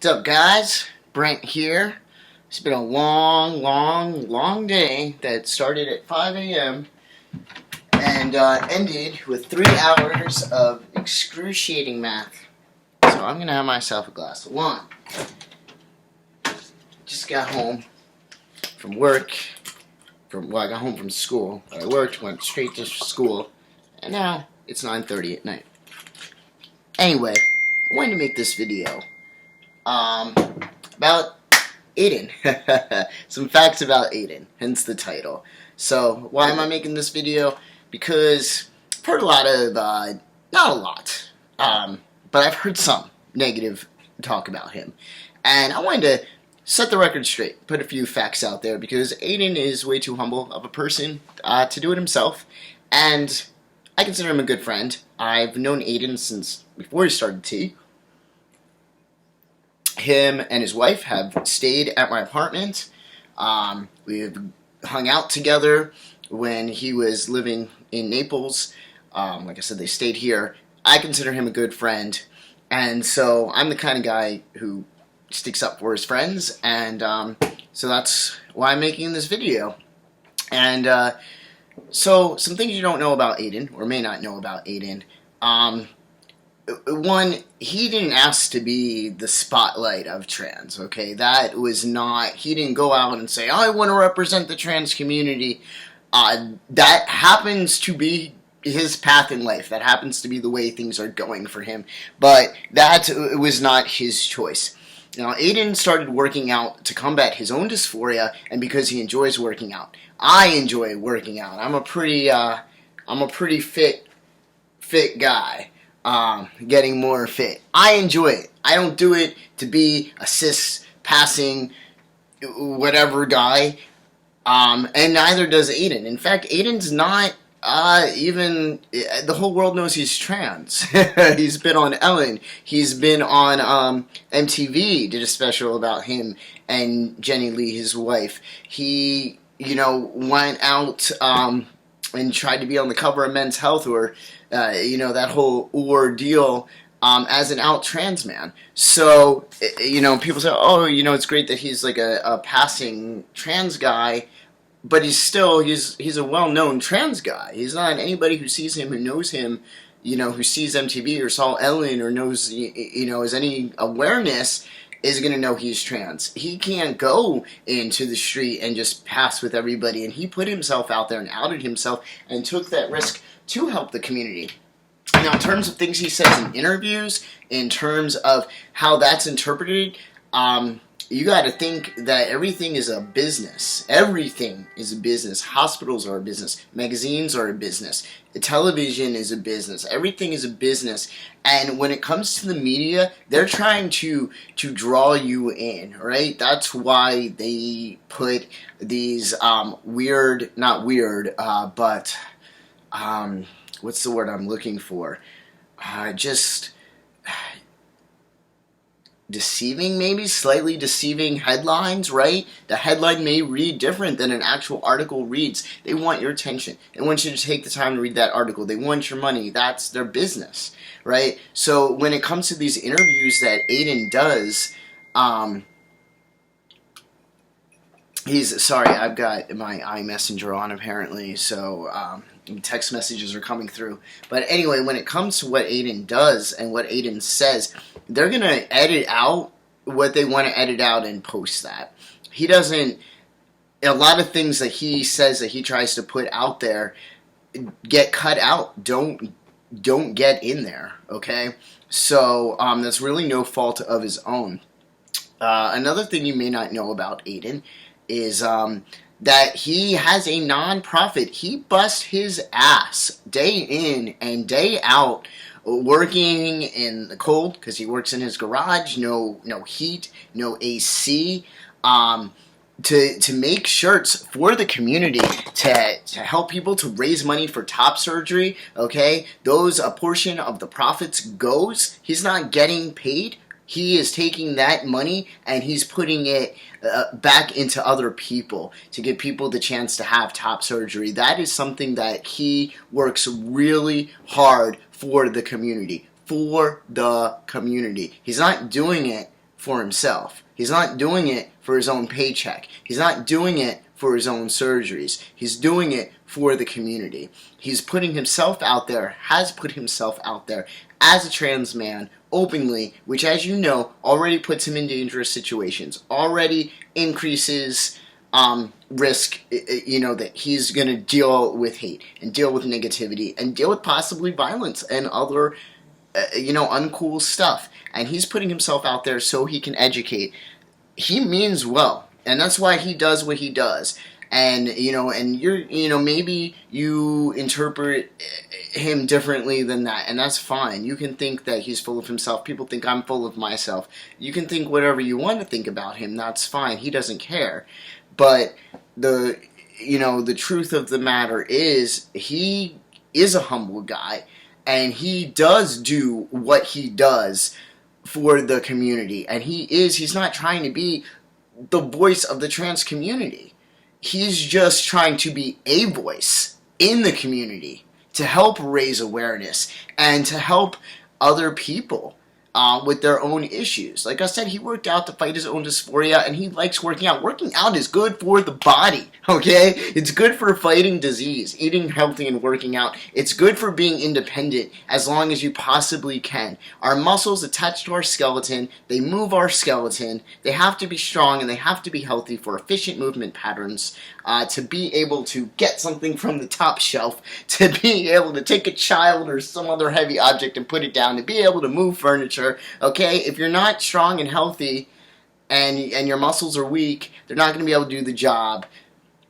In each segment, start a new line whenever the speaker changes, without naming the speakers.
What's up, guys? Brent here. It's been a long day that started at 5 a.m. and ended with 3 hours of excruciating math. So I'm going to have myself a glass of wine. Just got home from work. I got home from school. I worked, went straight to school, and now it's 9:30 at night. Anyway, I wanted to make this video about Aydian. Some facts about Aydian, hence the title. So, why am I making this video? Because I've heard a lot of, not a lot, but I've heard some negative talk about him. And I wanted to set the record straight, put a few facts out there, because Aydian is way too humble of a person to do it himself, and I consider him a good friend. I've known Aydian since before he started tea. Him and his wife have stayed at my apartment. We've hung out together when he was living in Naples. Like I said, they stayed here. I consider him a good friend, and so I'm the kind of guy who sticks up for his friends, and so that's why I'm making this video. And so some things you don't know about Aydian, or may not know about Aydian. One, he didn't ask to be the spotlight of trans, okay? That was not, he didn't go out and say, I want to represent the trans community. That happens to be his path in life. That happens to be the way things are going for him. But that was not his choice. Now, Aydian started working out to combat his own dysphoria, and because he enjoys working out. I enjoy working out. I'm a pretty fit guy. Getting more fit. I enjoy it. I don't do it to be a cis-passing whatever guy, and neither does Aydian. In fact, Aydian's not even, the whole world knows he's trans. He's been on Ellen. He's been on MTV, did a special about him and Jenny Lee, his wife. He, went out and tried to be on the cover of Men's Health, or that whole ordeal as an out trans man. So, people say, oh, it's great that he's like a passing trans guy, but he's a well-known trans guy. He's not anybody who sees him, who knows him, who sees MTV or saw Ellen or knows, has any awareness, is going to know he's trans. He can't go into the street and just pass with everybody, and he put himself out there and outed himself and took that risk to help the community. Now, in terms of things he says in interviews, in terms of how that's interpreted, you got to think that everything is a business. Everything is a business. Hospitals are a business. Magazines are a business. Television is a business. Everything is a business. And when it comes to the media, they're trying to draw you in, right? That's why they put these what's the word I'm looking for? Just deceiving, maybe slightly deceiving headlines, right? The headline may read different than an actual article reads. They want your attention. They want you to take the time to read that article. They want your money. That's their business, right? So when it comes to these interviews that Aydian does, sorry, I've got my iMessenger on apparently, so text messages are coming through. But anyway, when it comes to what Aydian does and what Aydian says, they're going to edit out what they want to edit out and post that. He doesn't, a lot of things that he says that he tries to put out there get cut out, don't get in there, okay? So that's really no fault of his own. Another thing you may not know about Aydian is that he has a non-profit. He busts his ass day in and day out working in the cold, because he works in his garage, no heat, no AC, to make shirts for the community, to help people, to raise money for top surgery, okay? A portion of the profits goes, he's not getting paid. He is taking that money and he's putting it back into other people to give people the chance to have top surgery. That is something that he works really hard for the community. He's not doing it for himself. He's not doing it for his own paycheck. He's not doing it for his own surgeries. He's doing it for the community. He's putting himself out there, has put himself out there as a trans man openly, which, as you know, already puts him in dangerous situations, already increases risk, that he's going to deal with hate and deal with negativity and deal with possibly violence and other, uncool stuff. And he's putting himself out there so he can educate. He means well, and that's why he does what he does. And, maybe you interpret him differently than that, and that's fine. You can think that he's full of himself. People think I'm full of myself. You can think whatever you want to think about him. That's fine. He doesn't care. But the truth of the matter is, he is a humble guy, and he does do what he does for the community. And he's not trying to be the voice of the trans community. He's just trying to be a voice in the community to help raise awareness and to help other people with their own issues. Like I said, he worked out to fight his own dysphoria, and he likes working out. Working out is good for the body, okay? It's good for fighting disease, eating healthy and working out. It's good for being independent as long as you possibly can. Our muscles attached to our skeleton, they move our skeleton. They have to be strong and they have to be healthy for efficient movement patterns, to be able to get something from the top shelf, to be able to take a child or some other heavy object and put it down, to be able to move furniture, okay? If you're not strong and healthy and your muscles are weak, they're not going to be able to do the job.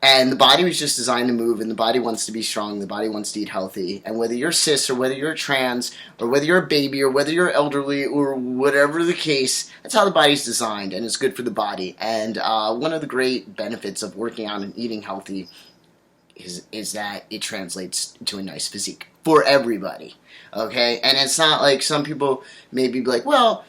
And the body was just designed to move, and the body wants to be strong, the body wants to eat healthy. And whether you're cis or whether you're trans or whether you're a baby or whether you're elderly or whatever the case, that's how the body's designed, and it's good for the body. And one of the great benefits of working out and eating healthy is that it translates to a nice physique for everybody, okay? And it's not like some people maybe be like, well,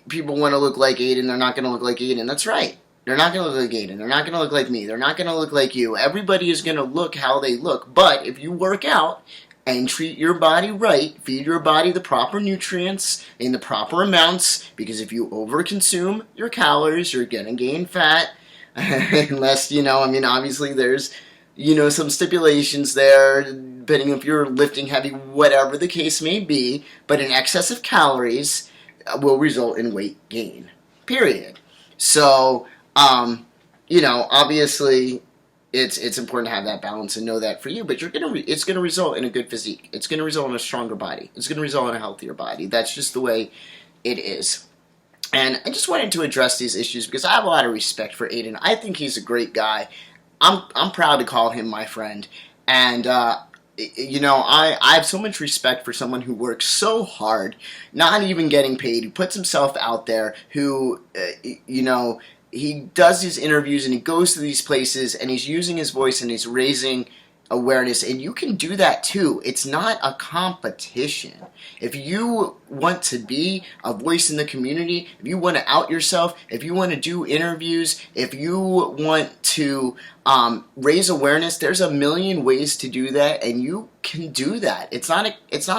people want to look like Aydian, they're not going to look like Aydian. That's right. They're not going to look like Aydian. They're not going to look like me. They're not going to look like you. Everybody is going to look how they look. But if you work out and treat your body right, feed your body the proper nutrients in the proper amounts, because if you overconsume your calories, you're going to gain fat. Unless, obviously there's, some stipulations there, depending if you're lifting heavy, whatever the case may be. But an excess of calories will result in weight gain. Period. So, obviously, it's important to have that balance and know that for you. But it's gonna result in a good physique. It's gonna result in a stronger body. It's gonna result in a healthier body. That's just the way it is. And I just wanted to address these issues because I have a lot of respect for Aydian. I think he's a great guy. I'm proud to call him my friend. And I have so much respect for someone who works so hard, not even getting paid, who puts himself out there, who, he does his interviews and he goes to these places and he's using his voice and he's raising awareness. And you can do that too. It's not a competition. If you want to be a voice in the community, if you want to out yourself, if you want to do interviews, if you want to raise awareness, there's a million ways to do that, and you can do that. It's not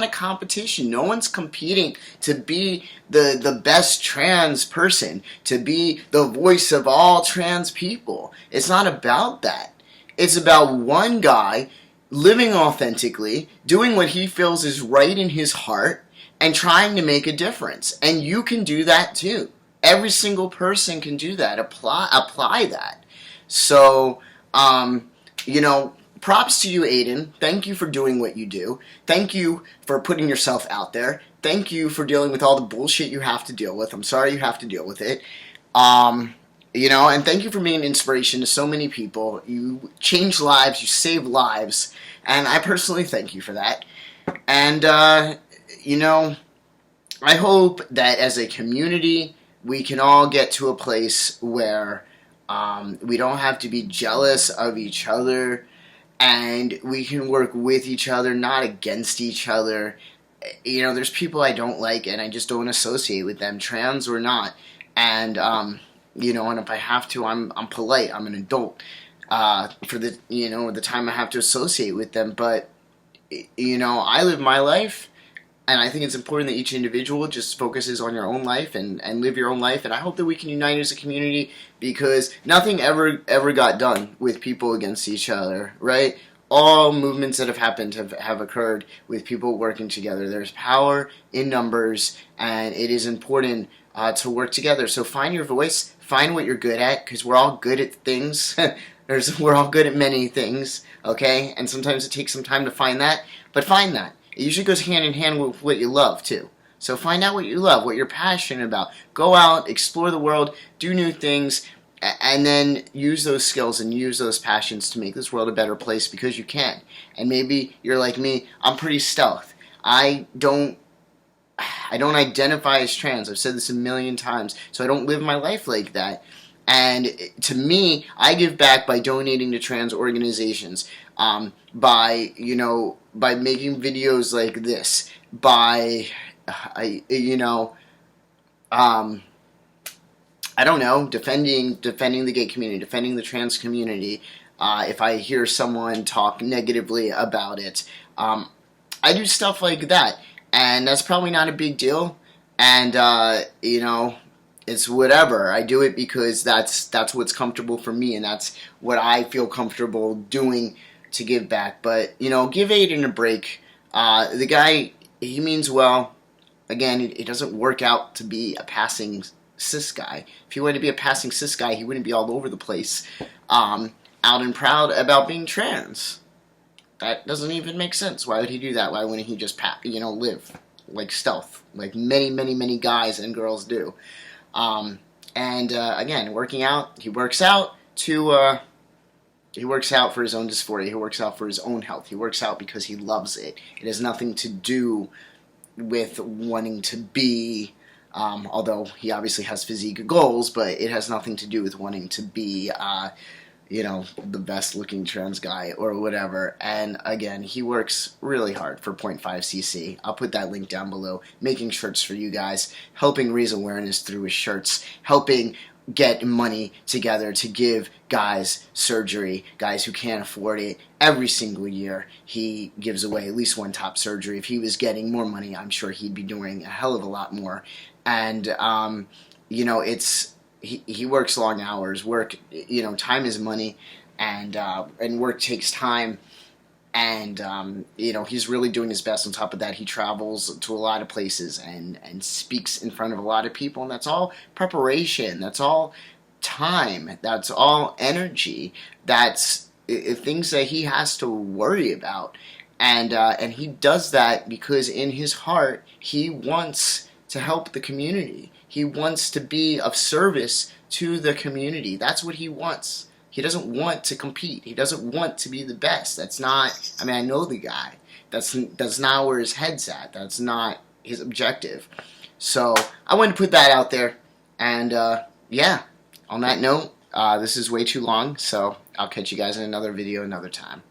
a competition. No one's competing to be the best trans person, to be the voice of all trans people. It's not about that. It's about one guy living authentically, doing what he feels is right in his heart, and trying to make a difference. And you can do that too. Every single person can do that. Apply that. So, props to you, Aydian. Thank you for doing what you do. Thank you for putting yourself out there. Thank you for dealing with all the bullshit you have to deal with. I'm sorry you have to deal with it. And thank you for being an inspiration to so many people. You change lives, you save lives, and I personally thank you for that. And, I hope that as a community, we can all get to a place where we don't have to be jealous of each other, and we can work with each other, not against each other. There's people I don't like, and I just don't associate with them, trans or not. And, and if I have to, I'm polite. I'm an adult for the time I have to associate with them. But, I live my life, And I think it's important that each individual just focuses on your own life and live your own life. And I hope that we can unite as a community, because nothing ever got done with people against each other, right? All movements that have happened have occurred with people working together. There's power in numbers, and it is important to work together. So find your voice, find what you're good at, because we're all good at things. We're all good at many things, okay? And sometimes it takes some time to find that, but find that. It usually goes hand in hand with what you love, too. So find out what you love, what you're passionate about. Go out, explore the world, do new things, and then use those skills and use those passions to make this world a better place, because you can. And maybe you're like me, I'm pretty stealth. I don't identify as trans. I've said this a million times, so I don't live my life like that. And to me, I give back by donating to trans organizations, by making videos like this, by, I don't know, defending the gay community, defending the trans community. If I hear someone talk negatively about it, I do stuff like that, and that's probably not a big deal. And it's whatever. I do it because that's what's comfortable for me, and that's what I feel comfortable doing to give back. But give Aydian a break. The guy, he means well. Again, it doesn't work out to be a passing cis guy. If he wanted to be a passing cis guy, he wouldn't be all over the place, out and proud about being trans. That doesn't even make sense. Why would he do that? Why wouldn't he just live like stealth, like many guys and girls do? Again, working out, he works out for his own dysphoria. He works out for his own health. He works out because he loves it. It has nothing to do with wanting to be, although he obviously has physique goals, but it has nothing to do with wanting to be, the best looking trans guy or whatever. And again, he works really hard for 0.5cc. I'll put that link down below. Making shirts for you guys, helping raise awareness through his shirts, helping get money together to give guys surgery, guys who can't afford it. Every single year, he gives away at least one top surgery. If he was getting more money, I'm sure he'd be doing a hell of a lot more. And, he works long hours. Work, time is money, and work takes time. And he's really doing his best. On top of that, he travels to a lot of places and speaks in front of a lot of people. And that's all preparation. That's all time. That's all energy. That's things that he has to worry about. And he does that because in his heart, he wants to help the community. He wants to be of service to the community. That's what he wants. He doesn't want to compete. He doesn't want to be the best. That's not, I know the guy. That's not where his head's at. That's not his objective. So I wanted to put that out there. And on that note, this is way too long, so I'll catch you guys in another video another time.